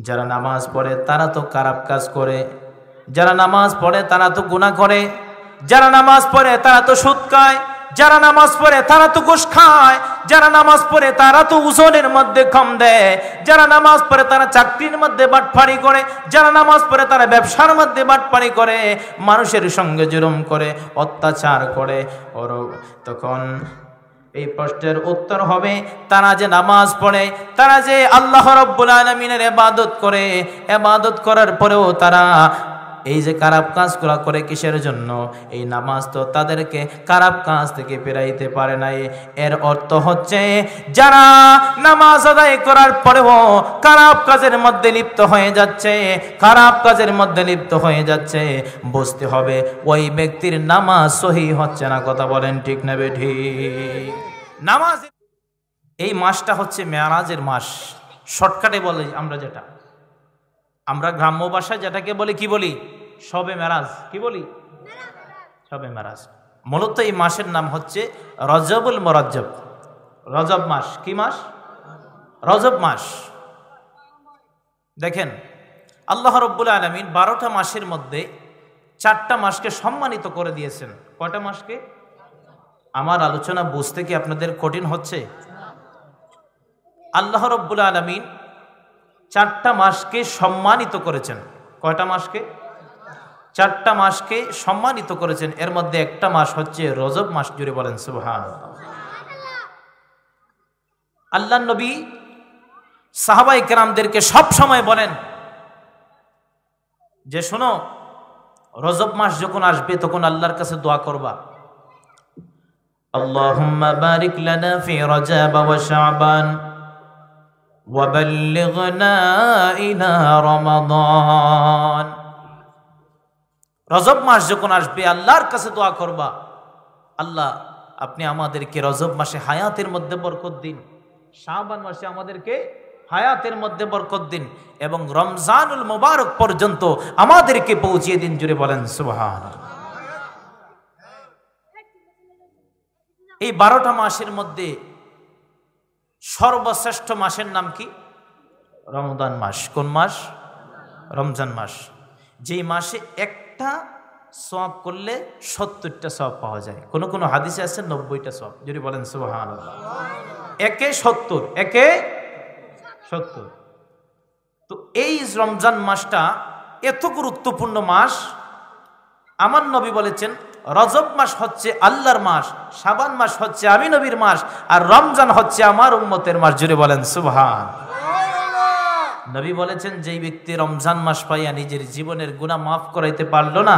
যারা নামাজ পড়ে তারা তো খারাপ কাজ করে, যারা নামাজ পড়ে তারা তো গুনাহ করে, যারা নামাজ পড়ে তারা তো সুদ খায়, যারা নামাজ পড়ে তারা তো ঘুষ খায়, যারা নামাজ পড়ে তারা তো ওজনের মধ্যে কম দেয়, যারা নামাজ পড়ে তারা চাকরির মধ্যে বাটপাড়ি করে, যারা নামাজ পড়ে তারা ব্যবসার মধ্যে বাটপাড়ি করে, মানুষের সঙ্গে জুলুম করে, অত্যাচার করে। ওর তখন এই প্রশ্নের উত্তর হবে, তারা যে নামাজ পড়ে, তারা যে আল্লাহ রাব্বুল আলামিনের ইবাদত করে, ইবাদত করার পরেও তারা এই যে খারাপ কাজগুলো করে কিসের জন্য? এই নামাজ তো তাদেরকে খারাপ কাজ থেকে ফেরাইতে পারে নাই। এর অর্থ হচ্ছে যারা নামাজ আদায় করার পরেও খারাপ কাজের মধ্যে লিপ্ত হয়ে যাচ্ছে, খারাপ কাজের মধ্যে লিপ্ত হয়ে যাচ্ছে, বুঝতে হবে ওই ব্যক্তির নামাজ সহিহ হচ্ছে না। কথা বলেন ঠিক না বেঠিক? নামাজ এই মাসটা হচ্ছে মেরাজের মাস। শর্টকাটে বলে আমরা গ্রাম্য ভাষায় যেটাকে বলি, কি বলি? শবে মেরাজ। কি বলি? শবে মেরাজ। মূলত এই মাসের নাম হচ্ছে রজবুল মুরাজ্জব। রজব মাস। কি মাস? রজব মাস। দেখেন, আল্লাহ রাব্বুল আলামিন 12টা মাসের মধ্যে 4টা মাসকে সম্মানিত করে দিয়েছেন। কয়টা মাসকে? আমার আলোচনা বুঝতে কি আপনাদের কঠিন হচ্ছে? আল্লাহ রাব্বুল আলামিন 4টা মাসকে সম্মানিত করেছেন। কয়টা মাসকে? 4টা মাসকে সম্মানিত করেছেন। এর মধ্যে একটা মাস হচ্ছে রজব মাস। জুড়ে বলেন সুবহানাল্লাহ। আল্লাহর নবী সাহাবায়ে কেরামদেরকে সব সময় বলেন যে শোনো, রজব মাস যখন আসবে তখন আল্লাহর কাছে দোয়া করবা, আল্লাহুম্মা বারিক লানা ফি রজব ওয়া শাবান وبلغنا إلى رمضان। রজব মাস যখন আসবে আল্লাহর কাছে দোয়া করবা, আল্লাহ আপনি আমাদেরকে রজব মাসে হায়াতের মধ্যে বরকত দিন, শাবান মাসে আমাদেরকে হায়াতের মধ্যে বরকত দিন, এবং রমজানুল মুবারক পর্যন্ত আমাদেরকে পৌঁছিয়ে দিন। জুড়ে বলেন সুবহানাল্লাহ। এই 12টা মাসের মধ্যে সর্বশ্রেষ্ঠ মাসের নাম কি? রমজান মাস। কোন মাস? রমজান মাস। যেই মাসে একটা সওয়াব করলে 70টা সওয়াব পাওয়া যায়। কোন কোন হাদিসে আছে 90টা সওয়াব। যদি বলেন সুবহানাল্লাহ। একে 70, একে 70। তো এই রমজান মাসটা এত গুরুত্বপূর্ণ মাস। আমার নবী বলেছেন রজব মাস হচ্ছে আল্লাহর মাস, শাবান মাস হচ্ছে আমি নবীর মাস, আর রমজান হচ্ছে আমার উম্মতের মাস। জুড়ে বলেন সুবহানাল্লাহ। নবী বলেছেন যেই ব্যক্তি রমজান মাস পাইয়া নিজের জীবনের গুনাহ মাফ করাইতে পারলো না,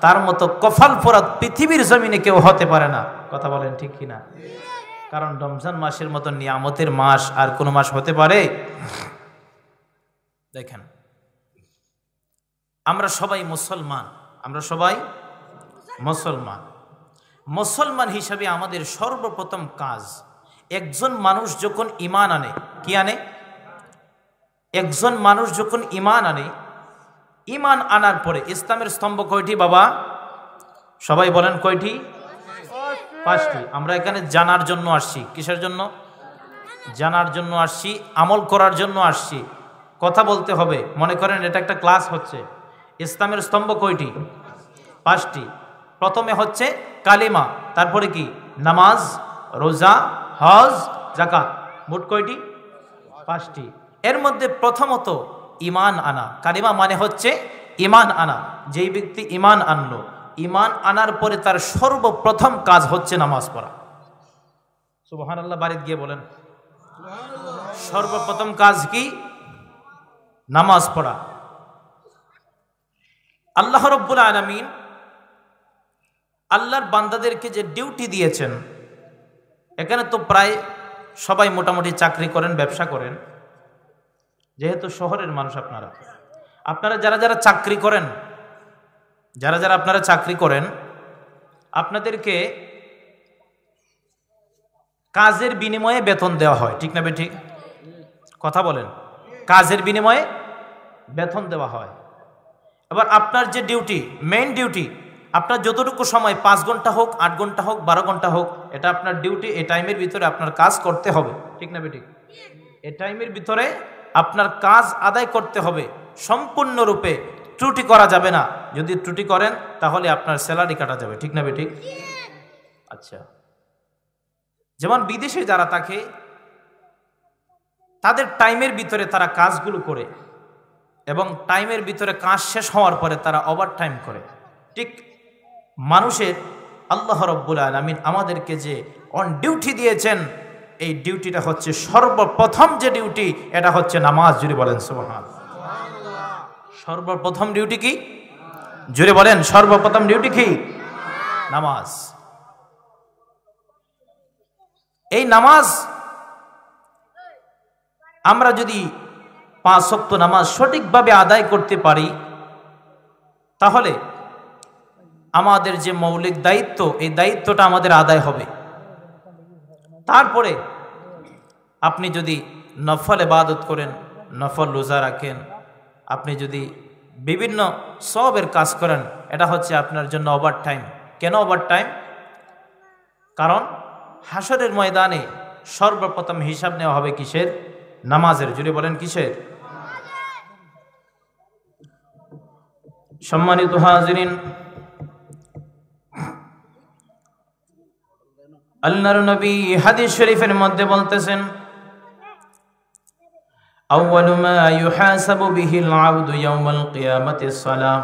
তার মতো কফাল ফরাত পৃথিবীর জমিনে কেউ হতে পারে না। কথা বলেন ঠিক কিনা? কারণ রমজান মাসের মতো নিয়ামতের মাস আর কোন মাস হতে পারে? দেখেন, আমরা সবাই মুসলমান, আমরা সবাই মুসলমান। মুসলমান হিসাবে আমাদের সর্বপ্রথম কাজ, একজন মানুষ যখন ঈমান আনে, কি আনে? একজন মানুষ যখন ঈমান আনে, ঈমান আনার পরে ইসলামের স্তম্ভ কয়টি বাবা? সবাই বলেন কয়টি? 5টি। আমরা এখানে জানার জন্য আসছি। কিসের জন্য? জানার জন্য আসছি, আমল করার জন্য আসছি। কথা বলতে হবে। মনে করেন এটা একটা ক্লাস হচ্ছে। ইসলামের স্তম্ভ কয়টি? 5টি। প্রথমে হচ্ছে কালিমা, তারপরে কি? নামাজ, রোজা, হজ, যাকাত। মোট কয়টি? 5টি। এর মধ্যে প্রথমত ঈমান আনা। কালিমা মানে হচ্ছে ঈমান আনা। যেই ব্যক্তি ঈমান আনলো, ঈমান আনার পরে তার সর্বপ্রথম কাজ হচ্ছে নামাজ পড়া। সুবহানাল্লাহ। বাড়িতে গিয়ে বলেন সর্বপ্রথম কাজ কি? নামাজ পড়া। আল্লাহ রাব্বুল আলামিন আল্লাহর বান্দাদেরকে যে ডিউটি দিয়েছেন, এখানে তো প্রায় সবাই মোটামুটি চাকরি করেন, ব্যবসা করেন। যেহেতু শহরের মানুষ আপনারা যারা যারা চাকরি করেন, আপনারা চাকরি করেন, আপনাদেরকে কাজের বিনিময়ে বেতন দেওয়া হয়। ঠিক না বেঠিক? কথা বলেন। কাজের বিনিময়ে বেতন দেওয়া হয়। এবার আপনার যে ডিউটি, মেইন ডিউটি, আপনার যতটুকু সময় 5 ঘন্টা হোক, 8 ঘন্টা হোক, 12 ঘন্টা হোক, এটা আপনার ডিউটি। এই টাইমের ভিতরে আপনার কাজ করতে হবে। ঠিক না বেঠিক? এই টাইমের ভিতরে আপনার কাজ আদায় করতে হবে সম্পূর্ণরূপে, ত্রুটি করা যাবে না। যদি ত্রুটি করেন তাহলে আপনার স্যালারি কাটা যাবে, ঠিক না বেঠিক? আচ্ছা, যেমন বিদেশে যারা থাকে তাদের টাইমের ভিতরে তারা কাজগুলো করে এবং টাইমের ভিতরে কাজ শেষ হওয়ার পরে তারা ওভার টাইম করে। ঠিক মানুষের আল্লাহ রাব্বুল আলামিন আমাদেরকে যে অন ডিউটি দিয়েছেন, এই ডিউটিটা হচ্ছে সর্বপ্রথম যে ডিউটি, এটা হচ্ছে নামাজ। জুড়ে বলেন সুবহানাল্লাহ। সর্বপ্রথম ডিউটি কি? জুড়ে বলেন, সর্বপ্রথম ডিউটি কি? নামাজ। এই নামাজ আমরা যদি 5 ওয়াক্ত নামাজ সঠিকভাবে আদায় করতে পারি তাহলে আমাদের যে মৌলিক দায়িত্ব, এই দায়িত্বটা আমাদের আদায় হবে। তারপরে আপনি যদি নফল ইবাদত করেন, নফল রোজা রাখেন, আপনি যদি বিভিন্ন সবের কাজ করেন, এটা হচ্ছে আপনার জন্য ওভার টাইম। কেন ওভার টাইম? কারণ হাসরের ময়দানে সর্বপ্রথম হিসাব নেওয়া হবে কিসের? নামাজের। জুড়ে বলেন কিসের? সম্মানিত হাজিরিন, আল্লাহর নবী হাদিস শরীফের মধ্যে বলতেছেন, আউয়ালু মা ইউহাসাবু বিহিল আবদু ইয়াউমাল কিয়ামাতিস সালাহ।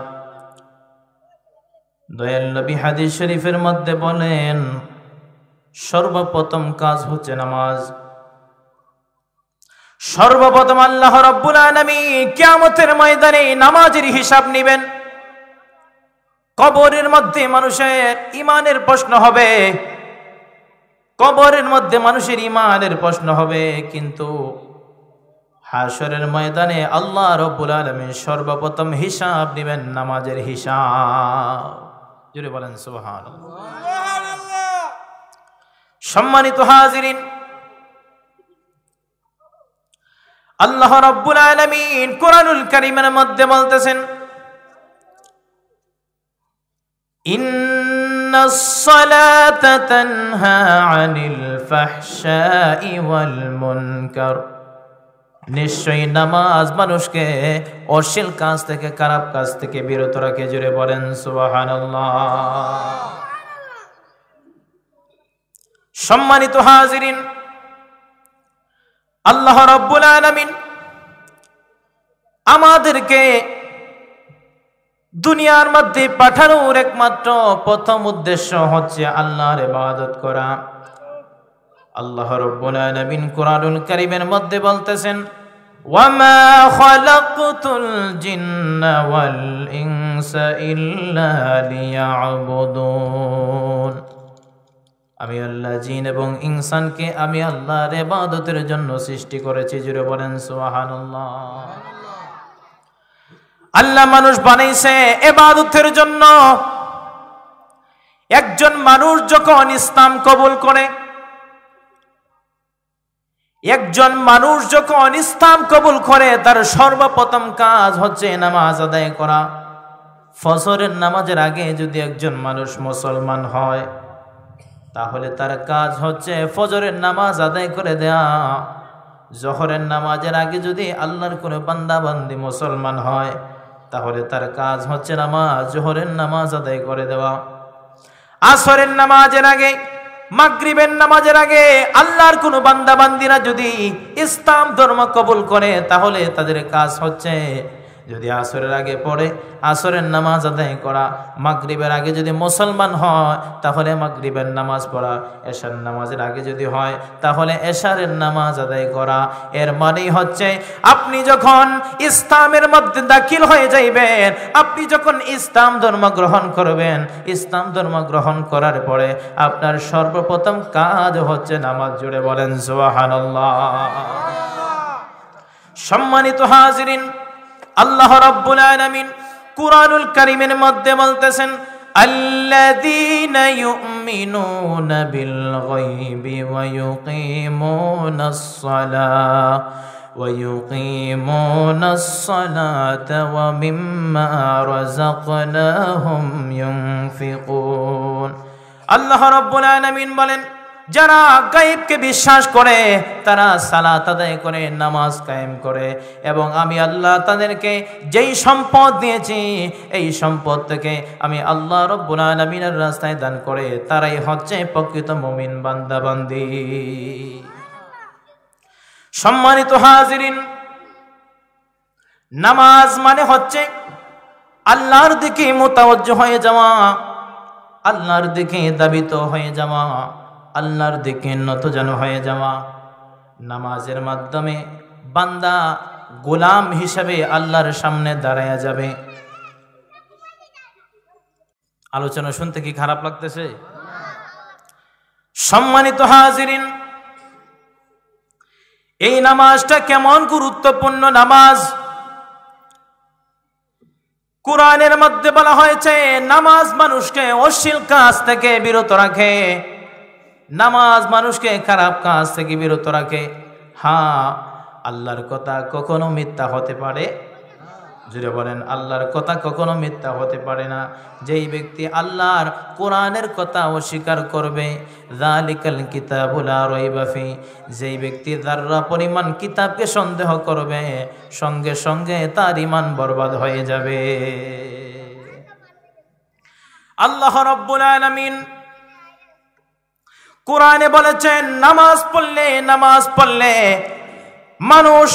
দয়াল নবী হাদিস শরীফের মধ্যে বলেন, সর্বপ্রথম কাজ হচ্ছে নামাজ। সর্বপ্রথম আল্লাহ রাব্বুল আলামিন কিয়ামতের ময়দানে নামাজের হিসাব নেবেন। কবরের মধ্যে মানুষের ঈমানের প্রশ্ন হবে, কবরের মধ্যে মানুষের ঈমানের প্রশ্ন হবে, কিন্তু হাশরের ময়দানে আল্লাহ রাব্বুল আলামিন সর্বপ্রথম হিসাব নেবেন নামাজের হিসাব। জোরে বলেন সুবহানাল্লাহ। সম্মানিত হাজিরিন, আল্লাহ রাব্বুল আলামিন কোরআনুল কারীমের মধ্যে বলতেছেন, ইন্নাস সালাতা তানহা আনিল ফাহশাই ওয়াল মুনকার। নিশ্চয়ই নামাজ মানুষকে অশ্লীল কাজ থেকে, খারাপ কাজ থেকে বিরত রাখে। জোরে বলেন সুবহানাল্লাহ। সম্মানিত হাজিরিন, আল্লাহ রাব্বুল আলামিন আমাদেরকে দুনিয়ার মধ্যে পাঠানোর একমাত্র প্রথম উদ্দেশ্য হচ্ছে আল্লাহর ইবাদত করা। আল্লাহ রাব্বুল আলামিন কোরআনুল কারীমের মধ্যে বলতেছেন, ওয়ামা খালাকতুল জিন্না ওয়াল ইনসা ইল্লা লিয়াবুদুন। আমি আল্লাহ জিন এবং ইনসানকে আমি আল্লাহর ইবাদতের জন্য সৃষ্টি করেছি। জুড়ে বলেন সুবহানাল্লাহ। আল্লাহ মানুষ বানাইছে ইবাদতের জন্য। একজন মানুষ যখন ইসলাম কবুল করে, একজন মানুষ যখন ইসলাম কবুল করে, তার সর্বপ্রথম কাজ হচ্ছে নামাজ আদায় করা। ফজরের নামাজের আগে যদি একজন মানুষ মুসলমান হয়, তাহলে তার কাজ হচ্ছে ফজরের নামাজ আদায় করে দেয়া। জোহরের নামাজের আগে যদি আল্লাহর কোনো বান্দা বান্দি মুসলমান হয়, তাহলে তার কাজ হচ্ছে জোহরের নামাজ আদায় করে দেওয়া। আসরের নামাজের আগে, মাগরিবের নামাজের আগে আল্লাহর কোনো বান্দা বান্দিরা যদি ইসলাম ধর্ম কবুল করে, তাহলে তাদের কাজ হচ্ছে যদি আসরের আগে পড়ে আসরের নামাজ আদায় করা। মাগরিবের আগে যদি মুসলমান হয়, তাহলে মাগরিবের নামাজ পড়া। এশার নামাজের আগে যদি হয়, তাহলে এশারের নামাজ আদায় করা। এর মানেই হচ্ছে আপনি যখন ইসলামের মধ্যে দাখিল হয়ে যাইবেন, আপনি যখন ইসলাম ধর্ম গ্রহণ করবেন, ইসলাম ধর্ম গ্রহণ করার পরে আপনার সর্বপ্রথম কাজ হচ্ছে নামাজ। জুড়ে বলেন সুবহানাল্লাহ। সম্মানিত হাজিরিন, আল্লাহ রাব্বুল আলামিন কুরআনুল কারীমের মধ্যে বলতেছেন, আল্লাযীনা ইউমিনুনা বিল গায়বি ওয়া ইউকিমুনাস সালাতা ওয়া মিম্মা রাযাকনাহুম ইউনফিকুন। আল্লাহ রাব্বুল আলামিন বলেন, যারা গায়েবকে বিশ্বাস করে তারা সালাত আদায় করে, নামাজ কায়েম করে, এবং আমি আল্লাহ তাদেরকে যেই সম্পদ দিয়েছি এই সম্পদ থেকে আমি আল্লাহ রব্বুল আলামিনের রাস্তায় দান করে, তারাই হচ্ছে প্রকৃত মুমিন বান্দা বান্দি। সম্মানিত হাজিরিন, নামাজ মানে হচ্ছে আল্লাহর দিকে মুতাওয়াজ্জহ হয়ে যাওয়া, আল্লাহর দিকে দাবিত হয়ে যাওয়া, আল্লাহর দিকে নতজানু হয়ে যাওয়া। নামাজের মাধ্যমে বান্দা গোলাম হিসাবে আল্লাহর সামনে দাঁড়ায়া যাবে। আলোচনা শুনতে কি খারাপ লাগতেছে? সম্মানিত হাজিরিন, এই নামাজটা কেমন গুরুত্বপূর্ণ নামাজ। কোরআনের মধ্যে বলা হয়েছে নামাজ মানুষকে অশ্লীল কাজ থেকে বিরত রাখে, নামাজ মানুষকে খারাপ কাজ থেকে বিরত রাখে। হ্যাঁ, আল্লাহর কথা কখনো মিথ্যা হতে পারে? জুড়ে বলেন, আল্লাহর কথা কখনো মিথ্যা হতে পারে না। যেই ব্যক্তি আল্লাহর কোরআনের কথা অস্বীকার করবে, যালিকাল কিতাবু লা রাইবা ফি, যেই ব্যক্তি যাররা পরিমাণ কিতাবকে সন্দেহ করবে, সঙ্গে সঙ্গে তার ঈমান বরবাদ হয়ে যাবে। আল্লাহ রাব্বুল আলামিন কোরআনে বলেছেন নামাজ পড়লে মানুষ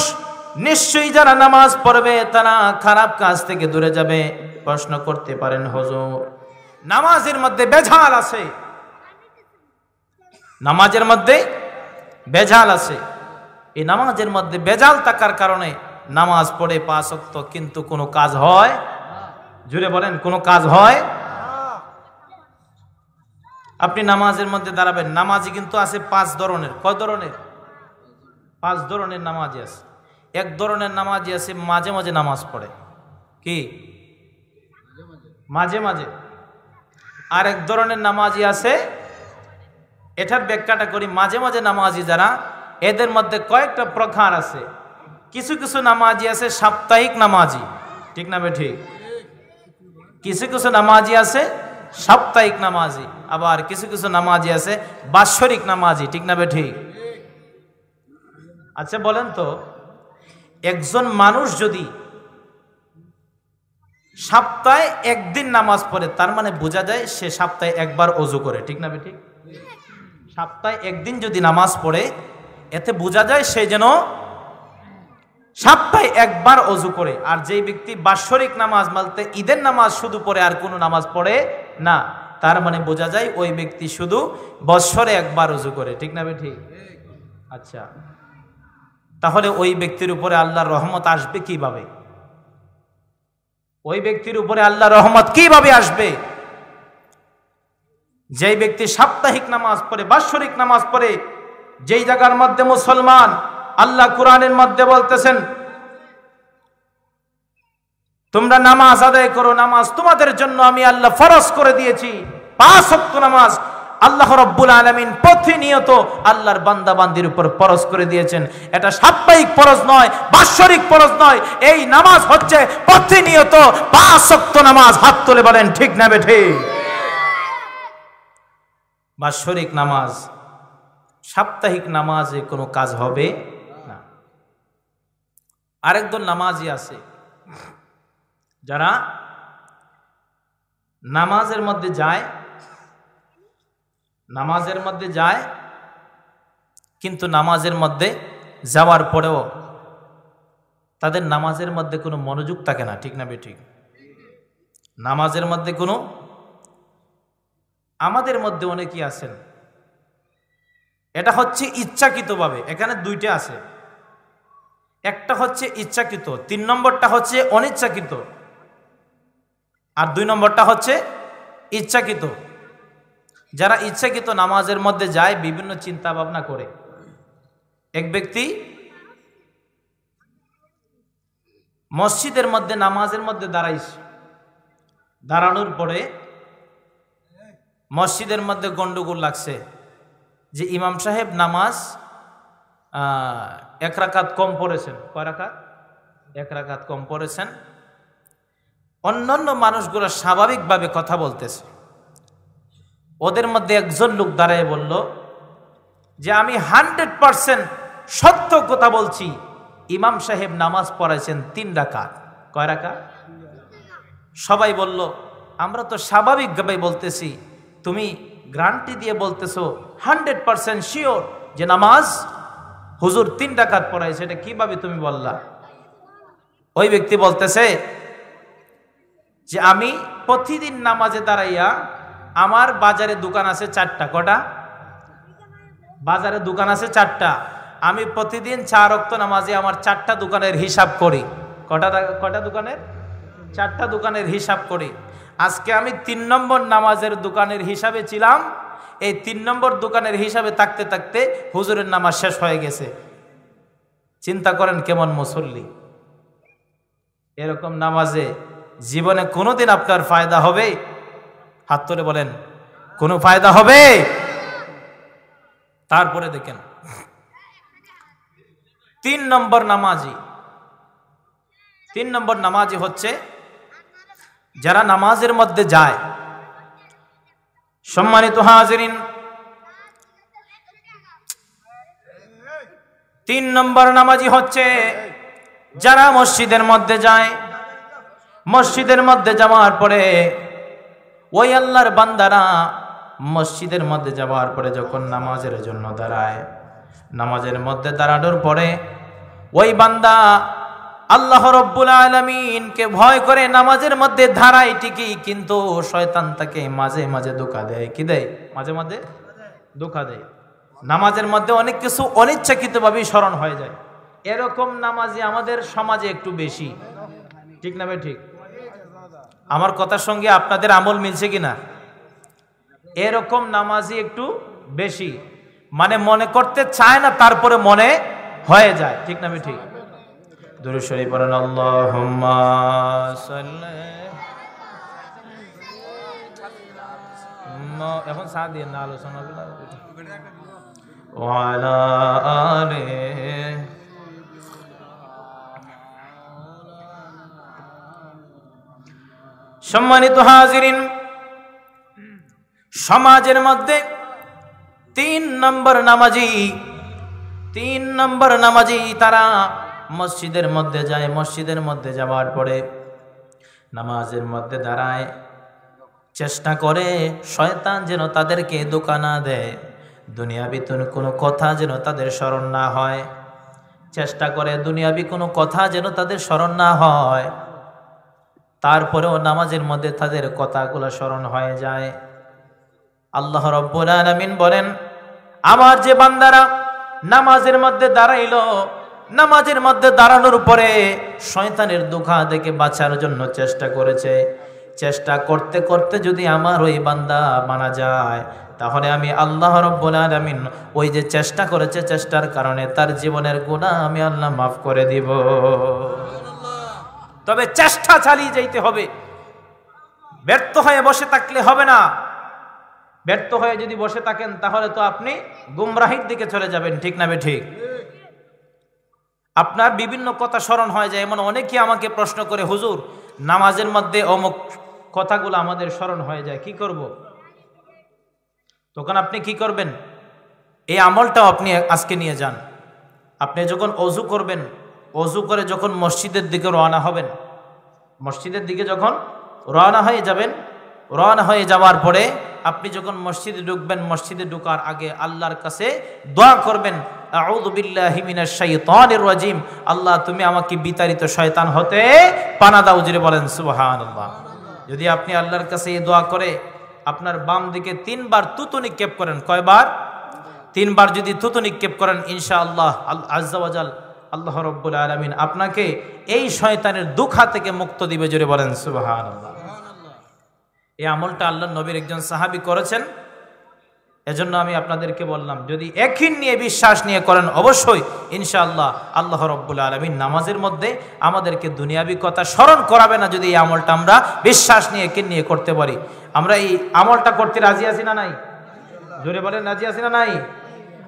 নিশ্চয়ই যারা নামাজ পড়বে তারা খারাপ কাজ থেকে দূরে যাবে। প্রশ্ন করতে পারেন, হুজুর নামাজের মধ্যে বেজাল আছে, নামাজের মধ্যে বেজাল আছে, এই নামাজের মধ্যে বেজাল থাকার কারণে নামাজ পড়ে 5 ওয়াক্ত কিন্তু কোনো কাজ হয়? জুড়ে বলেন, কোনো কাজ হয়? আপনি নামাজের মধ্যে দাঁড়াবেন, নামাজি কিন্তু আছে 5 ধরনের। কয় ধরনের? 5 ধরনের নামাজি আছে। এক ধরনের নামাজি আছে মাঝে মাঝে নামাজ পড়ে, কি মাঝে মাঝে। আর এক ধরনের নামাজি আছে, এটার ব্যাখ্যাটা করি, মাঝে মাঝে নামাজি যারা, এদের মধ্যে কয়েকটা প্রকার আছে। কিছু কিছু নামাজি আছে সাপ্তাহিক নামাজি, ঠিক না বে ঠিক? কিছু কিছু নামাজি আছে সাপ্তাহিক নামাজি, আবার কিছু কিছু নামাজি আছে বাৎসরিক নামাজি, ঠিক না বে ঠিক? আচ্ছা বলেন তো, একজন মানুষ যদি সপ্তাহে একদিন নামাজ পড়ে, তার মানে বোঝা যায় সে সপ্তাহে একবার ওযু করে, ঠিক না বে ঠিক? সপ্তাহে একদিন যদি নামাজ পড়ে, এতে বোঝা যায় সে যেন সপ্তাহে একবার ওযু করে। আর যেই ব্যক্তি বাৎসরিক নামাজ বলতে ঈদের নামাজ শুধু পড়ে আর কোনো নামাজ পড়ে না, তার মানে বোঝা যায় ওই ব্যক্তি শুধু বৎসরে একবার ওযু করে, ঠিক না বে ঠিক? আচ্ছা, তাহলে ওই ব্যক্তির উপরে আল্লাহর রহমত আসবে কিভাবে? ওই ব্যক্তির উপরে আল্লাহর রহমত কিভাবে আসবে? যেই ব্যক্তি সাপ্তাহিক নামাজ পড়ে, বাৎসরিক নামাজ পড়ে, যেই জায়গার মধ্যে মুসলমান, আল্লাহ কোরআনের মধ্যে বলতেছেন তোমরা নামাজ আদায় করো, নামাজ তোমাদের জন্য আমি আল্লাহ ফরজ করে দিয়েছি। 5 ওয়াক্ত নামাজ আল্লাহ রাব্বুল আলামিন প্রতিনিয়ত আল্লাহর বান্দা বান্দির উপর ফরজ করে দিয়েছেন। এটা সাপ্তাহিক ফরজ নয়, বাৎসরিক ফরজ নয়, এই নামাজ হচ্ছে প্রতিনিয়ত 5 ওয়াক্ত নামাজ। হাত তুলে বলেন ঠিক না বেঠে? বাৎসরিক নামাজ, সাপ্তাহিক নামাজে কোনো কাজ হবে না। আরেকজন নামাজি আছে যারা নামাজের মধ্যে যায়, কিন্তু নামাজের মধ্যে যাওয়ার পরেও তাদের নামাজের মধ্যে কোনো মনোযোগ থাকে না, ঠিক না বেঠিক? নামাজের মধ্যে কোনো, আমাদের মধ্যে অনেকেই আছেন, এটা হচ্ছে ইচ্ছাকৃতভাবে। এখানে 2টা আছে, একটা হচ্ছে ইচ্ছাকৃত, 3 নম্বরটা হচ্ছে অনিচ্ছাকৃত, আর 2 নম্বরটা হচ্ছে ইচ্ছাকৃত। যারা ইচ্ছাকৃত নামাজের মধ্যে যায় বিভিন্ন চিন্তা ভাবনা করে। এক ব্যক্তি মসজিদের মধ্যে নামাজের মধ্যে দাঁড়ানোর পরে মসজিদের মধ্যে গন্ডগোল লাগছে যে ইমাম সাহেব নামাজ 1 রাকাত কম পড়েছেন। কয় রাকাত? 1 রাকাত কম পড়েছেন। অন্যান্য মানুষগুলো স্বাভাবিকভাবে কথা বলতেছে। ওদের মধ্যে একজন লোক দাঁড়ায় বলল, যে আমি 100% সত্য কথা বলছি, ইমাম সাহেব নামাজ পড়াইছেন 3 রাকাত। কয় রাকাত? সবাই বলল আমরা তো স্বাভাবিকভাবে বলতেছি, তুমি গ্যারান্টি দিয়ে বলতেছো 100% শিওর যে নামাজ হুজুর 3 রাকাত পড়াইছে, এটা কিভাবে তুমি বললা? ওই ব্যক্তি বলতেছে যে আমি প্রতিদিন নামাজে দাঁড়াইয়া, আমার বাজারে দোকান আছে 4টা। কটা? বাজারে দোকান আছে 4টা। আমি প্রতিদিন 4 ওয়াক্ত নামাজে আমার 4টা দোকানের হিসাব করি। কটা দোকানের? 4টা দোকানের হিসাব করি। আজকে আমি 3 নম্বর নামাজের দোকানের হিসাবে ছিলাম। এই 3 নম্বর দোকানের হিসাবে থাকতে থাকতে হুজুরের নামাজ শেষ হয়ে গেছে। চিন্তা করেন কেমন মুসল্লি। এরকম নামাজে জীবনে কোনোদিন আপনার ফায়দা হবে? হাত তুলে বলেন, কোনো ফায়দা হবে? তারপরে দেখেন 3 নম্বর নামাজি হচ্ছে যারা নামাজের মধ্যে যায়। সম্মানিত হাজিরিন, 3 নম্বর নামাজি হচ্ছে যারা মসজিদের মধ্যে যায়। মসজিদের মধ্যে যাওয়ার পরে ওই আল্লাহর বান্দারা মসজিদের মধ্যে যাওয়ার পরে যখন নামাজের জন্য দাঁড়ায়, নামাজের মধ্যে দাঁড়ানোর পরে ওই বান্দা আল্লাহ রব্বুল আলামিনকে ভয় করে নামাজের মধ্যে দাঁড়ায় ঠিকই, কিন্তু শয়তান তাকে মাঝে মাঝে ধোঁকা দেয়। কি দেয়? মাঝে মাঝে ধোঁকা দেয়। নামাজের মধ্যে অনেক কিছু অনিচ্ছাকৃতভাবেই স্মরণ হয়ে যায়। এরকম নামাজি আমাদের সমাজে একটু বেশি। ঠিক না ভাই? ঠিক। আমার কথার সঙ্গে আপনাদের আমল মিলছে কিনা? এরকম নামাজি একটু বেশি, মানে মনে করতে চায় না, তারপরে মনে হয়ে যায়। ঠিক না ভাই? ঠিক। দুরূদ শরীফ পড়েন, আল্লাহুম্মা সাল্লি। এখন সাথ দিয়ে না আলোচনা ওয়ালা আলিহি। সম্মানিত হাজিরিন, সমাজের মধ্যে 3 নম্বর নামাজি তারা মসজিদের মধ্যে যায়। মসজিদের মধ্যে যাওয়ার পরে নামাজের মধ্যে দাঁড়ায়, চেষ্টা করে শয়তান যেন তাদেরকে ধোঁকা না দেয়, দুনিয়াবি কোনো কথা যেন তাদের স্মরণ না হয়। চেষ্টা করে দুনিয়াবি কোনো কথা যেন তাদের স্মরণ না হয়। তারপরেও নামাজের মধ্যে তাদের কথাগুলো স্মরণ হয়ে যায়। আল্লাহ রাব্বুল আলামিন বলেন, আমার যে বান্দারা নামাজের মধ্যে দাঁড়াইলো, নামাজের মধ্যে দাঁড়ানোর পরে শয়তানের ধোঁকা থেকে বাঁচার জন্য চেষ্টা করেছে, চেষ্টা করতে করতে যদি আমার ওই বান্দা মারা যায়, তাহলে আমি আল্লাহ রাব্বুল আলামিন ওই যে চেষ্টা করেছে, চেষ্টার কারণে তার জীবনের গুনাহ আমি আল্লাহ মাফ করে দিব। তবে চেষ্টা চালিয়ে যাইতে হবে। ব্যর্থ হয়ে বসে থাকলে হবে না। ব্যর্থ হয়ে যদি বসে থাকেন তাহলে তো আপনি গুমরাহির দিকে চলে যাবেন। ঠিক না ভাই? ঠিক। আপনার বিভিন্ন কথা স্মরণ হয়ে যায়। এমন অনেকেই আমাকে প্রশ্ন করে, হুজুর নামাজের মধ্যে অমুক কথাগুলো আমাদের স্মরণ হয়ে যায়, কি করব? তখন আপনি কি করবেন? এই আমলটাও আপনি আজকে নিয়ে যান। আপনি যখন অজু করবেন, অজু করে যখন মসজিদের দিকে রওনা হবেন, মসজিদের দিকে যখন রওনা হয়ে যাবেন, রওনা হয়ে যাওয়ার পরে আপনি যখন মসজিদে ঢুকবেন, মসজিদে ঢোকার আগে আল্লাহর কাছে দোয়া করবেন, আউযু বিল্লাহি মিনাশ শাইতানির রাজিম, আল্লাহ তুমি আমাকে বিতাড়িত শয়তান হতে পানা দাও। জোরে বলেন সুবহানাল্লাহ। যদি আপনি আল্লাহর কাছে এই দোয়া করে আপনার বাম দিকে 3 বার থুতু নিক্ষেপ করেন, কয়বার? 3 বার যদি থুতু নিক্ষেপ করেন, ইনশাআল্লাহ আজ্জা ওয়া জাল আল্লাহ রাব্বুল আলামিন আপনাকে এই শয়তানের ধোঁকা থেকে মুক্ত দিবে। জোরে বলেন সুবহানাল্লাহ। এই আমলটা আল্লাহর নবীর একজন সাহাবী করেছেন। এজন্য আমি আপনাদেরকে বললাম, যদি ইয়াকিন নিয়ে বিশ্বাস নিয়ে করেন অবশ্যই ইনশাআল্লাহ আল্লাহ রাব্বুল আলামিন নামাজের মধ্যে আমাদেরকে দুনিয়াবি কথা স্মরণ করাবে না, যদি এই আমলটা আমরা বিশ্বাস নিয়ে ইয়াকিন নিয়ে করতে পারি। আমরা এই আমলটা করতে রাজি আছি না নাই? জোরে বলেন, রাজি আছি না নাই?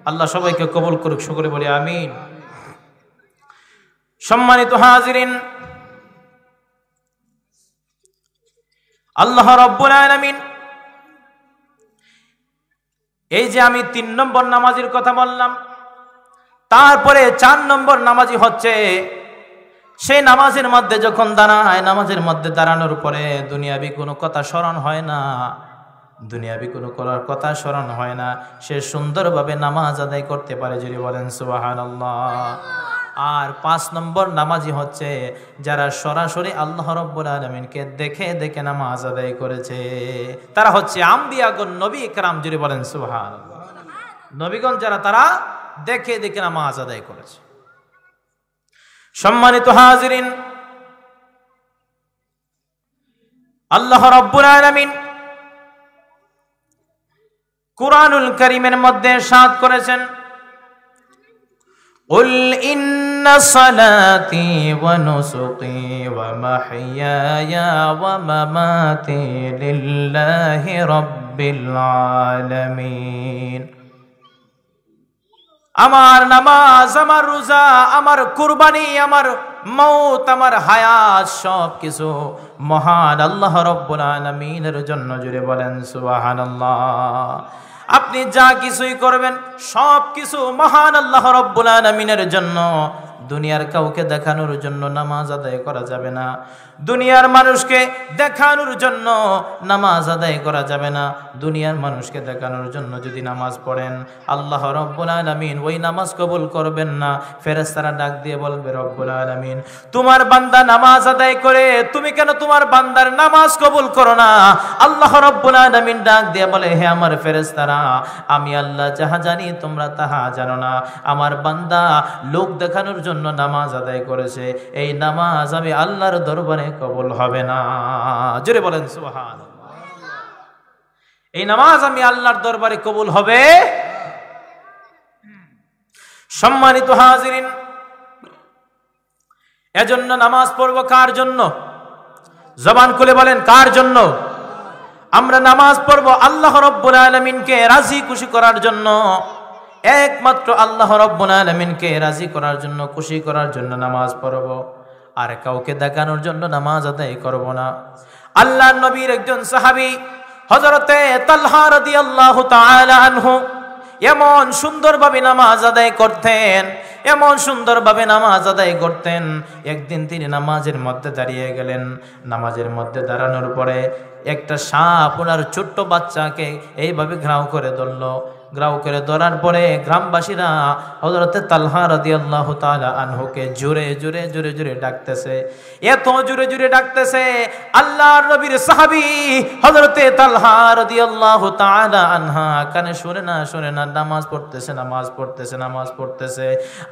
আল্লাহ সবাইকে কবুল করুক, শুকরে বলি আমিন। সম্মানিত হাজিরিন, আল্লাহ রাব্বুল আলামিন এই যে আমি 3 নম্বর নামাজের কথা বললাম, তারপরে 4 নম্বর নামাজি হচ্ছে সেই নামাজের মধ্যে যখন দাঁড়ায়, নামাজের মধ্যে দাঁড়ানোর পরে দুনিয়াবি কোনো কথা স্মরণ হয় না, দুনিয়াবি কোনো করার কথা স্মরণ হয় না, সে সুন্দরভাবে নামাজ আদায় করতে পারে, যদি বলেন সুবহানাল্লাহ। আর 5 নম্বর নামাজি হচ্ছে যারা সরাসরি আল্লাহ রাব্বুল আলামিনকে দেখে দেখে নামাজ আদায় করেছে, তারা হচ্ছে আম্বিয়াগণ, নবী ইকরাম, যদি বলেন সুবহানাল্লাহ। নবীগণ যারা, তারা দেখে দেখে নামাজ আদায় করেছে। সম্মানিত হাজিরিন, আল্লাহ রাব্বুল আলামিন কুরআনুল কারীমের মধ্যে ইরশাদ করেছেন, কুল ইন্না সালাতি ওয়া নুসুকি ওয়া মাহইয়ায়া ওয়া মামাতি লিল্লাহি রাব্বিল আলামিন। আমার নামাজ, আমার রোজা, আমার কুরবানি, আমার মওত, আমার হায়াত, সব কিছু মহান আল্লাহ রাব্বুল আলামিনের জন্য, জুড়ে বলেন সুবহানাল্লাহ। আপনি যা কিছুই করবেন সব কিছু মহান আল্লাহ রাব্বুল আলামিনের জন্য। দুনিয়ার কাউকে দেখানোর জন্য নামাজ আদায় করা যাবে না, দুনিয়ার মানুষকে দেখানোর জন্য নামাজ আদায় করা যাবে না। দুনিয়ার মানুষকে দেখানোর জন্য যদি নামাজ পড়েন, আল্লাহ রাব্বুল আলামিন ওই নামাজ কবুল করবেন না। ফেরেশতারা ডাক দিয়ে বলবে, রব্বুল আলামিন, তোমার বান্দা নামাজ আদায় করে, তুমি কেন তোমার বান্দার নামাজ কবুল করো না? আল্লাহ রাব্বুল আলামিন ডাক দিয়ে বলে, হে আমার ফেরেশতারা, আমি আল্লাহ যাহা জানি তোমরা তাহা জানো না। আমার বান্দা লোক দেখানোর জন্য নামাজ আদায় করেছে, এই নামাজ আমি আল্লাহর দরবারে কবুল হবে না। জোরে বলেন সুবহানাল্লাহ। এই নামাজ আমি আল্লাহর দরবারে কবুল হবে। সম্মানিত হাজিরিন, এজন্য নামাজ পড়ব কার জন্য? জবান খুলে বলেন, কার জন্য? আমরা নামাজ পড়ব আল্লাহ রাব্বুল আলামিনকে রাজি খুশি করার জন্য। একমাত্র আল্লাহ রাব্বুল আলামিনকে রাজি করার জন্য, খুশি করার জন্য নামাজ পড়ব, আর কাউকে দেখানোর জন্য নামাজ আদায় করব না। আল্লাহর নবীর একজন সাহাবী হযরতে তালহা রাদিয়াল্লাহু তাআলা আনহু এমন সুন্দরভাবে নামাজ আদায় করতেন, এমন সুন্দরভাবে নামাজ আদায় করতেন। একদিন তিনি নামাজের মধ্যে দাঁড়িয়ে গেলেন। নামাজের মধ্যে দাঁড়ানোর পরে একটা সাপ ওনার ছোট্ট বাচ্চাকে এইভাবে ঘ্রাও করে ধরল। ঘ্রাও করে ধরার পরে গ্রামবাসীরা হযরতে তালহা রাদিয়াল্লাহু তাআলা আনহুকে জোরে জোরে জোরে জোরে ডাকতেছে। এত জোরে জোরে ডাকতেছে, আল্লাহর নবীর সাহাবী হযরতে তালহা রাদিয়াল্লাহু তাআলা আনহা কানে শুনে না, নামাজ পড়তেছে, নামাজ পড়তেছে, নামাজ পড়তেছে।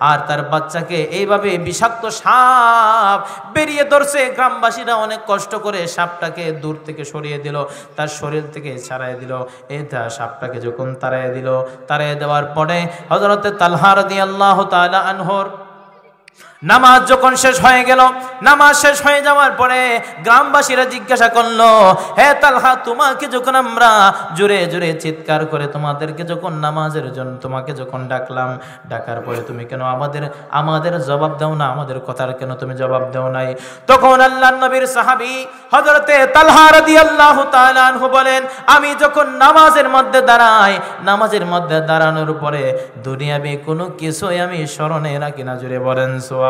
আর তার বাচ্চাকে এইভাবে বিষাক্ত সাপ বেরিয়ে ধরছে। গ্রামবাসীরা অনেক কষ্ট করে সাপটাকে দূর থেকে সরিয়ে দিল, তার শরীর থেকে ছাড়াই দিল। এটা সাপটাকে যখন তাড়াই দিল, তাড়াই দেওয়ার পরে হযরতে তালহা রাদিয়াল্লাহু তাআলা আনহুর নামাজ যখন শেষ হয়ে গেল, নামাজ শেষ হয়ে যাওয়ার পরে গ্রামবাসীরা জিজ্ঞাসা করলো, হে তালহা, তোমাকে যখন আমরা জোরে জোরে চিৎকার করে তোমাদেরকে যখন নামাজের জন্য তোমাকে যখন ডাকলাম, ডাকার পরে তুমি কেন আমাদের জবাব দাও না? আমাদের কথার কেন তুমি জবাব দাও নাই? তখন আল্লাহর নবীর সাহাবী হযরতে তালহা রাদিয়াল্লাহু তাআলা আনহু বলেন, আমি যখন নামাজের মধ্যে দাঁড়াই, নামাজের মধ্যে দাঁড়ানোর পরে দুনিয়াবি কোনো কিছুই আমি স্মরণে রাখি না। জোরে বলেন সুবহানাল্লাহ।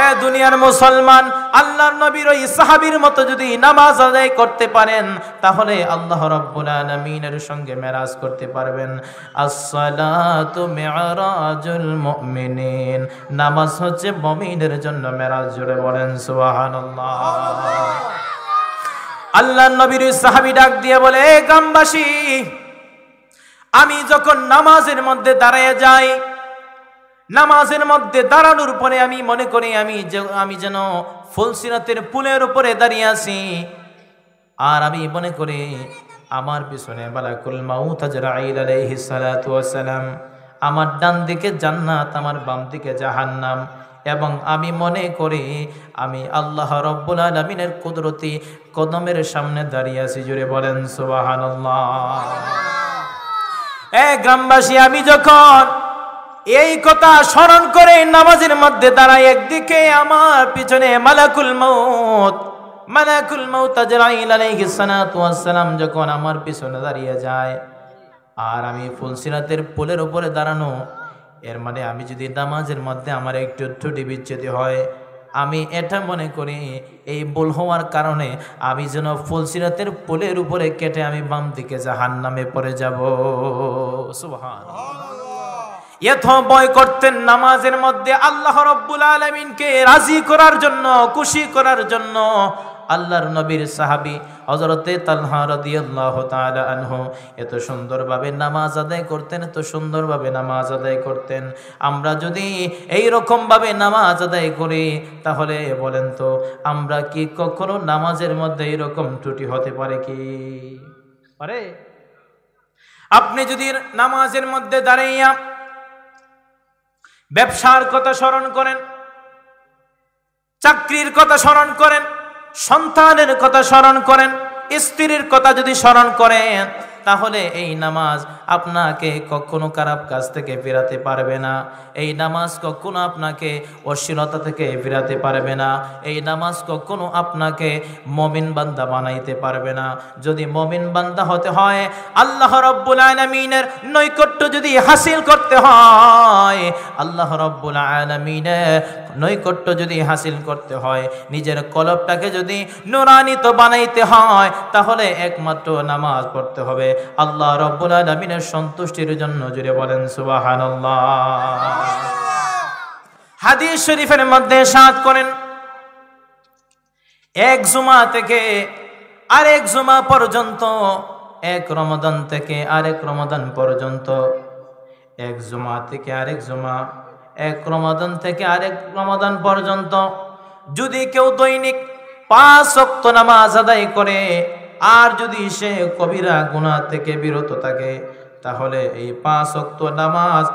এ দুনিয়ার মুসলমান, আল্লাহর নবীর ওই সাহাবীর মতো যদি নামাজ আদায় করতে পারেন, তাহলে আল্লাহ রাব্বুল আলামিনের সঙ্গে মেরাজ করতে পারবেন। as-salatu mi'rajul mu'minin, নামাজ হচ্ছে মুমিনের জন্য মেরাজ। জোরে বলেন সুবহানাল্লাহ। আল্লাহর নবীর ওই সাহাবী ডাক দিয়ে বলে, এ গ্রামবাসী, আমি যখন নামাজের মধ্যে দাঁড়িয়ে যাই, নামাজের মধ্যে দাঁড়ানোর পরে আমি মনে করি আমি যেন ফুলসিরাতের পুলের উপরে দাঁড়িয়ে আছি। আর আমি মনে করি আমার পিছনে মালাকুল মাউত আজরাইল আলাইহিস সালাতু ওয়াস সালাম, আমার ডান দিকে জান্নাত, আমার বাম দিকে জাহান্নাম। এবং আমি মনে করি আমি আল্লাহ রাব্বুল আলামিনের কুদরতি কদমের সামনে দাঁড়িয়ে আছি। জোরে বলেন সুবহানাল্লাহ। এ গ্রামবাসী, আমি যখন এই কথা স্মরণ করে নামাজের মধ্যে দাঁড়াই, একদিকে আমার পিছনে মালাকুল মউত মালাকুল মাউত আজরাইল আলাইহিস সালাতু ওয়াস সালাম যখন আমার পিছনে দাঁড়িয়ে যায় আর আমি ফুলসিরাতের পোলের উপরে দাঁড়ানো, এর মানে আমি যদি নামাজের মধ্যে আমার একটু ত্রুটি বিচ্ছুতি হয়, আমি এটা মনে করি এই ভুল হওয়ার কারণে আমি যেন ফুলসিরাতের পোলের উপরে কেটে আমি বাম দিকে জাহান্নামে পড়ে যাব। সুবহানাল্লাহ। এত ভয় করতেন নামাজের মধ্যে আল্লাহ রাব্বুল আলামিনকে রাজি করার জন্য, খুশি করার জন্য। আল্লাহর নবীর সাহাবী হযরতে তালহা রাদিয়াল্লাহু তাআলা আনহু এত সুন্দরভাবে নামাজ আদায় করতেন, এত সুন্দরভাবে নামাজ আদায় করতেন। আমরা যদি এই রকম ভাবে নামাজ আদায় করি তাহলে বলেন তো আমরা কি কখনো নামাজের মধ্যে এরকম ত্রুটি হতে পারে কি পারে? আপনি যদি নামাজের মধ্যে দাঁড়াইয়া ব্যবসার কথা স্মরণ করেন, চাকরির কথা স্মরণ করেন, সন্তানের কথা স্মরণ করেন, স্ত্রীর কথা যদি স্মরণ করেন, তাহলে এই নামাজ আপনাকে কখনো খারাপ কাজ থেকে ফেরাতে পারবে না। এই নামাজ কখনো আপনাকে অশ্লীলতা থেকে ফেরাতে পারবে না। এই নামাজ কখনো আপনাকে মুমিন বান্দা বানাইতে পারবে না। যদি মুমিন বান্দা হতে হয়, আল্লাহ রাব্বুল আলামিনের নৈকট্য যদি হাসিল করতে হয়, আল্লাহ রাব্বুল আলামিনের নৈকট্য যদি হাসিল করতে হয়, নিজের কলবটাকে যদি নূরান্বিত বানাইতে হয়, তাহলে একমাত্র নামাজ পড়তে হবে আল্লাহ রাব্বুল আলামিনের সন্তুষ্টির জন্য। জুড়ে বলেন সুবহানাল্লাহ। হাদিস শরীফের মধ্যে ইরশাদ করেন, এক জুমা থেকে আরেক জুমা পর্যন্ত, এক রমাদান থেকে আরেক রমাদান পর্যন্ত, এক জুমা থেকে আরেক জুমা, এক রমাদান থেকে আরেক রমাদান পর্যন্ত যদি কেউ দৈনিক 5 ওয়াক্ত নামাজ আদায় করে আর যদি সে কবিরা গুনাহ থেকে বিরত থাকে, তাহলে এই 5 ওয়াক্ত নামাজ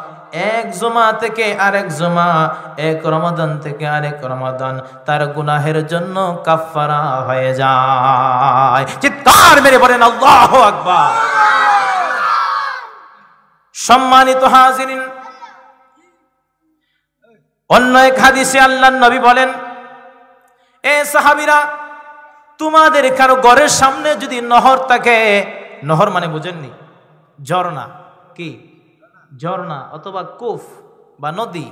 এক জুমা থেকে আরেক জুমা, এক রমাদান থেকে আরেক রমাদান তার গুনাহের জন্য কাফারা হয়ে যায়। চিৎকার মেরে বলেন আল্লাহু আকবার। সম্মানিত হাজিরিন, অন্য এক হাদিসে আল্লাহর নবী বলেন, এ সাহাবীরা, তোমাদের কারো ঘরের সামনে যদি নহর থাকে, নহর মানে বুঝেননি, ঝর্ণা, কি ঝর্ণা অথবা কূপ বা নদী,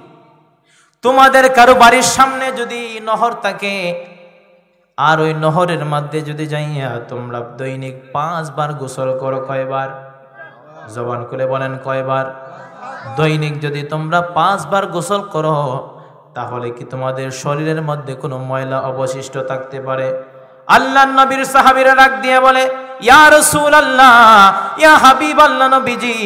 তোমাদের কারো বাড়ির সামনে যদি নহর থাকে আর ওই নহরের মধ্যে যদি যাইয়া তোমরা দৈনিক 5 বার গোসল করো, কয়বার? জবান খুলে বলেন কয়বার? দৈনিক যদি তোমরা 5 বার গোসল করো, তাহলে কি তোমাদের শরীরের মধ্যে কোনো ময়লা অবশিষ্ট থাকতে পারে? আল্লাহর নবীর সাহাবীরা ডাক দিয়ে বলে, ইয়া রাসূলুল্লাহ, ইয়া হাবিবাল্লাহ নবীজি,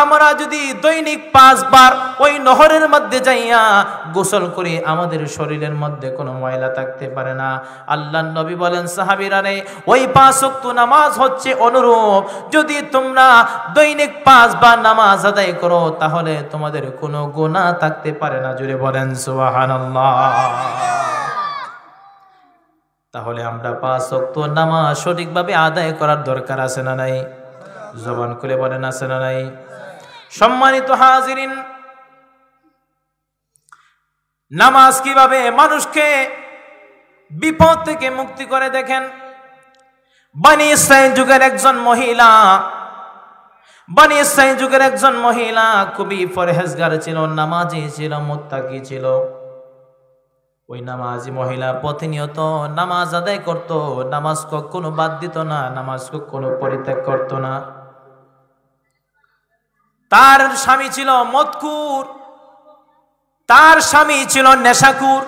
আমরা যদি দৈনিক 5 বার ওই নহরের মধ্যে যাইয়া গোসল করি, আমাদের শরীরের মধ্যে কোনো ময়লা থাকতে পারে না? আল্লাহর নবী বলেন, সাহাবীরা রে, ওই 5 ওয়াক্ত নামাজ হচ্ছে অনুরূপ। যদি তোমরা দৈনিক 5 বার নামাজ আদায় করো, তাহলে তোমাদের কোনো গুনাহ থাকতে পারে না। জুড়ে বলেন সুবহানাল্লাহ। তাহলে আমরা 5 ওয়াক্ত নামাজ সঠিকভাবে আদায় করার দরকার আছে না নাই? জবান খুলে বলেন আছে না নাই? সম্মানিত হাজিরিন, নামাজ কিভাবে মানুষকে বিপদ থেকে মুক্তি করে দেখেন। বনি ইসরাইল যুগের একজন মহিলা, বনি ইসরাইল যুগের একজন মহিলা খুবই পরহেজগার ছিল, নামাজি ছিল, মুত্তাকি ছিল। ওই নামাজি মহিলা প্রতিনিয়ত নামাজ আদায় করত, নামাজ কখনো বাদ দিত না, নামাজ কখনো পরিত্যাগ করত না। তার স্বামী ছিল মদকুর, তার স্বামী ছিল নেশাকুর।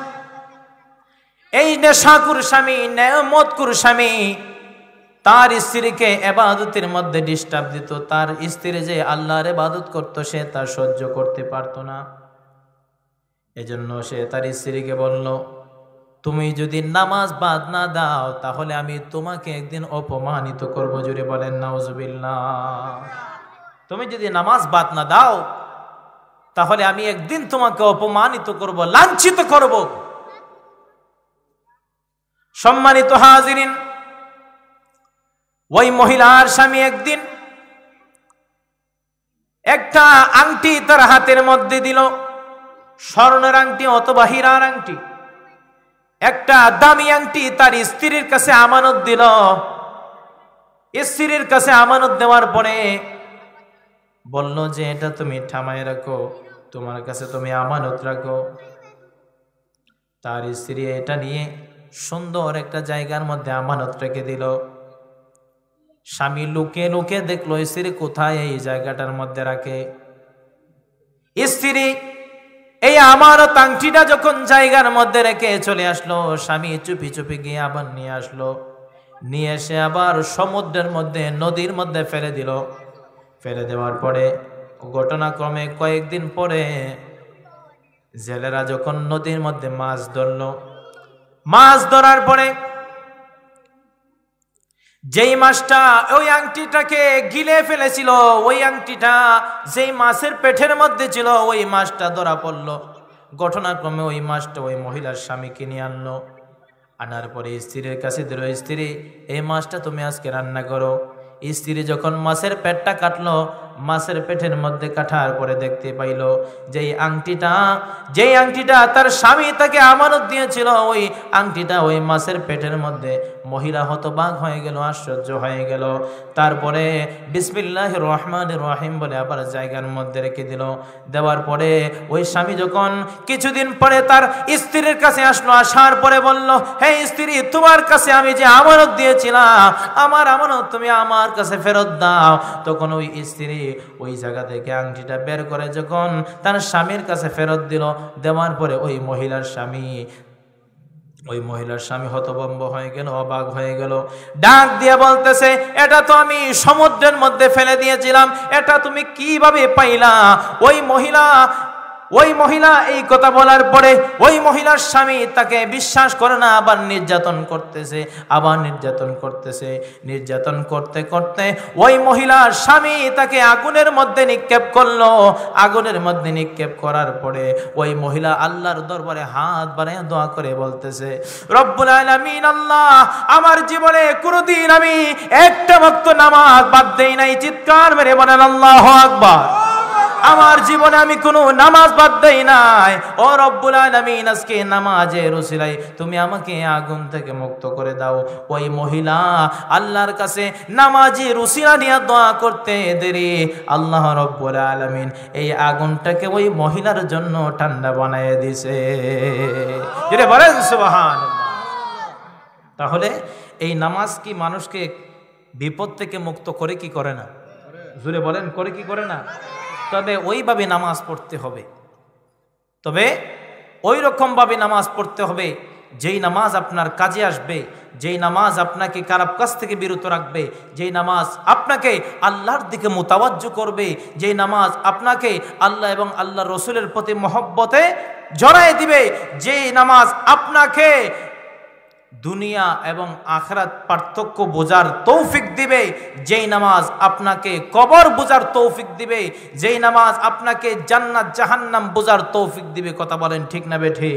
এই নেশাকুর স্বামী, মদকুর স্বামী তার স্ত্রীকে ইবাদতের মধ্যে ডিস্টার্ব দিত। তার স্ত্রী যে আল্লাহর ইবাদত করত, সে তা সহ্য করতে পারত না। এজন্য সে তার স্ত্রীকে বলল, তুমি যদি নামাজ বাদ না দাও, তাহলে আমি তোমাকে একদিন অপমানিত করব। জুড়ে বলেন নাউজুবিল্লাহ। তুমি যদি নামাজ বাদ না দাও, তাহলে আমি একদিন তোমাকে অপমানিত করব, লাঞ্ছিত করব। সম্মানিত হাজিরিন, ওই মহিলার স্বামী একদিন একটা আংটি তার হাতের মধ্যে দিল, স্বর্ণের আংটি অথবা হীরার আংটি। একটা দামি আংটি তার স্ত্রীর কাছে আমানত দিল। স্ত্রীর কাছে আমানত দেওয়ার পরে বলল যে এটা তুমি থামায় রাখো, তোমার কাছে তুমি আমানত রাখো। তার স্ত্রী এটা নিয়ে সুন্দর একটা জায়গার মধ্যে আমানত রেখে দিল। স্বামী লুকে লুকে দেখলো স্ত্রী কোথায় এই জায়গাটার মধ্যে রাখে। স্ত্রী এই আমানত আংটিটা যখন জায়গার মধ্যে রেখে চলে আসলো, স্বামী চুপি চুপি গিয়ে আবার নিয়ে আসলো। নিয়ে এসে আবার সমুদ্রের মধ্যে, নদীর মধ্যে ফেলে দিল। ফেলে দেওয়ার পরে ঘটনাক্রমে কয়েকদিন পরে জেলেরা যখন নদীর মধ্যে মাছ ধরলো, মাছ ধরার পরে যেই মাছটা ওই আংটিটাকে গিলে ফেলেছিল, ওই আংটিটা যেই মাছের পেটের মধ্যে ছিল, ওই মাছটা ধরা পড়লো। ঘটনাক্রমে ওই মাছটা ওই মহিলার স্বামীকে নিয়ে আনলো। আনার পরে স্ত্রীর কাছে দিল, স্ত্রী এই মাছটা তুমি আজকে রান্না করো। স্ত্রী যখন মাছের পেটটা কাটলো, মাছের পেটের মধ্যে কাটার পরে দেখতে পাইল যেই আংটিটা তার স্বামী তাকে আমানত দিয়েছিল, ওই আংটিটা ওই মাছের পেটের মধ্যে। মহিলা হতবাক হয়ে গেল, আশ্চর্য হয়ে গেল। তারপরে বিসমিল্লাহির রহমানির রহিম বলে আবার জায়গার মধ্যে রেখে দিল। দেওয়ার পরে ওই স্বামী যখন কিছুদিন পরে তার স্ত্রীর কাছে আসলো, আসার পরে বলল, হে স্ত্রী, তোমার কাছে আমি যে আমানত দিয়েছিলাম, আমার আমানত তুমি আমার কাছে ফেরত দাও। তখন ওই স্ত্রী ওই জায়গা থেকে আংটিটা বের করে যখন তার স্বামীর কাছে ফেরত দিল, দেওয়ার পরে ওই মহিলার স্বামী হতভম্ব হয়ে গেল, অবাক হয়ে গেল। ডাক দিয়ে বলতেছে, এটা তো আমি সমুদ্রের মধ্যে ফেলে দিয়েছিলাম, এটা তুমি কিভাবে পাইলা? ওই মহিলা এই কথা বলার পরে ওই মহিলার স্বামী তাকে বিশ্বাস করে না, আবার নির্যাতন করতেছে। নির্যাতন করতে করতে ওই মহিলার স্বামী তাকে আগুনের মধ্যে নিক্ষেপ করলো। আগুনের মধ্যে নিক্ষেপ করার পরে ওই মহিলা আল্লাহর দরবারে হাত বাড়িয়ে দোয়া করে বলতেছে, রব্বুল আলামিন আল্লাহ, আমার জীবনে কোনোদিন আমি একটা ওয়াক্ত নামাজ বাদ দেই নাই। চিৎকার মেরে বলেন আল্লাহু আকবার। আমার জীবনে আমি কোনো নামাজ বাদ দেই নাই। ও রব্বুল আলামিন, আজকে নামাজের উসিলায় তুমি আমাকে আগুন থেকে মুক্ত করে দাও। ওই মহিলা আল্লাহর কাছে নামাজের উসিলা নিয়ে দোয়া করতে দেরি আল্লাহ রব্বুল আলামিন এই আগুনটাকে ওই মহিলার জন্য ঠান্ডা বানিয়ে দিয়েছে। জোরে বলেন সুবহানাল্লাহ। তাহলে এই নামাজ কি মানুষকে বিপদ থেকে মুক্ত করে কি করে না? জোরে বলেন, করে কি করে না? তবে ওইভাবে নামাজ পড়তে হবে, তবে ওই রকমভাবে নামাজ পড়তে হবে যেই নামাজ আপনার কাজে আসবে, যেই নামাজ আপনাকে খারাপ কাজ থেকে বিরত রাখবে, যেই নামাজ আপনাকে আল্লাহর দিকে মুতাওয়াজ্জু করবে, যেই নামাজ আপনাকে আল্লাহ এবং আল্লাহ রসুলের প্রতি মহব্বতে জড়ায় দিবে, যেই নামাজ আপনাকে দুনিয়া এবং আখিরাত পার্থক্য বোঝার তৌফিক দিবে, যেই নামাজ আপনাকে কবর বোঝার তৌফিক দিবে, যেই নামাজ আপনাকে জান্নাত জাহান্নাম বোঝার তৌফিক দিবে। কথা বলেন ঠিক না বেঠি?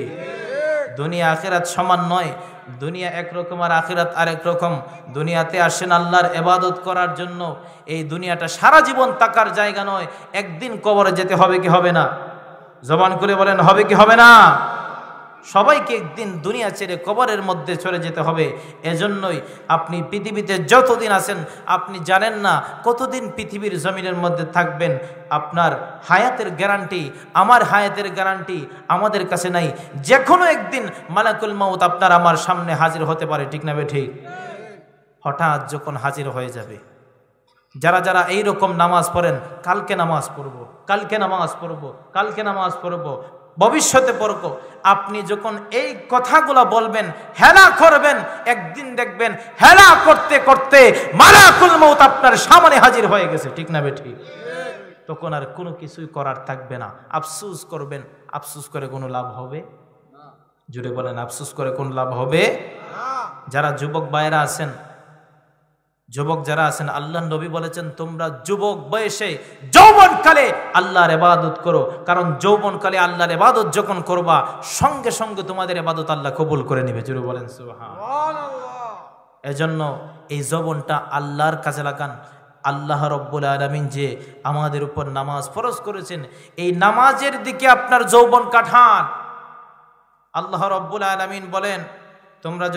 দুনিয়া আখিরাত সমান নয়। দুনিয়া একরকম আর আখিরাত আরেক রকম। দুনিয়াতে আসেন আল্লাহর ইবাদত করার জন্য। এই দুনিয়াটা সারা জীবন থাকার জায়গা নয়। একদিন কবরে যেতে হবে কি হবে না? জবান করে বলেন, হবে কি হবে না? সবাইকে একদিন দুনিয়া ছেড়ে কবরের মধ্যে চলে যেতে হবে। এজন্যই আপনি পৃথিবীতে যতদিন আছেন আপনি জানেন না কতদিন পৃথিবীর জমিনের মধ্যে থাকবেন। আপনার হায়াতের গ্যারান্টি, আমার হায়াতের গ্যারান্টি আমাদের কাছে নাই। যে কোনো একদিন মালাকুল মাউত আপনার আমার সামনে হাজির হতে পারে, ঠিক না ঠিক? হঠাৎ যখন হাজির হয়ে যাবে, যারা যারা এই রকম নামাজ পড়েন, কালকে নামাজ পড়বো, কালকে নামাজ পড়বো, কালকে নামাজ পড়বো, ভবিষ্যতে পড়ব, আপনি যখন এই কথাগুলো বলবেন, হেলা করবেন, একদিন দেখবেন হেলা করতে করতে মালাকুল মউত আপনার সামনে হাজির হয়ে গেছে, ঠিক না বেঠিক? তখন আর কোনো কিছুই করার থাকবে না। আফসোস করবেন, আফসোস করে কোনো লাভ হবে? জুড়ে বলেন, আফসোস করে কোনো লাভ হবে? যারা যুবক ভাইয়েরা আছেন, যুবক যারা আছেন, আল্লাহ নবী বলেছেন তোমরা যুবক বয়সে যৌবনকালে আল্লাহর ইবাদত করো, কারণ যৌবনকালে আল্লাহর ইবাদত যখন করবা সঙ্গে সঙ্গে তোমাদের ইবাদত আল্লাহ কবুল করে নেবে। জোরে বলেন সুবহানাল্লাহ। এজন্য এই যৌবনটা আল্লাহর কাজে লাগান। আল্লাহ রব্বুল আলামিন যে আমাদের উপর নামাজ ফরজ করেছেন, এই নামাজের দিকে আপনার যৌবন কাটান। আল্লাহ রব্বুল আলামিন বলেন তোমরা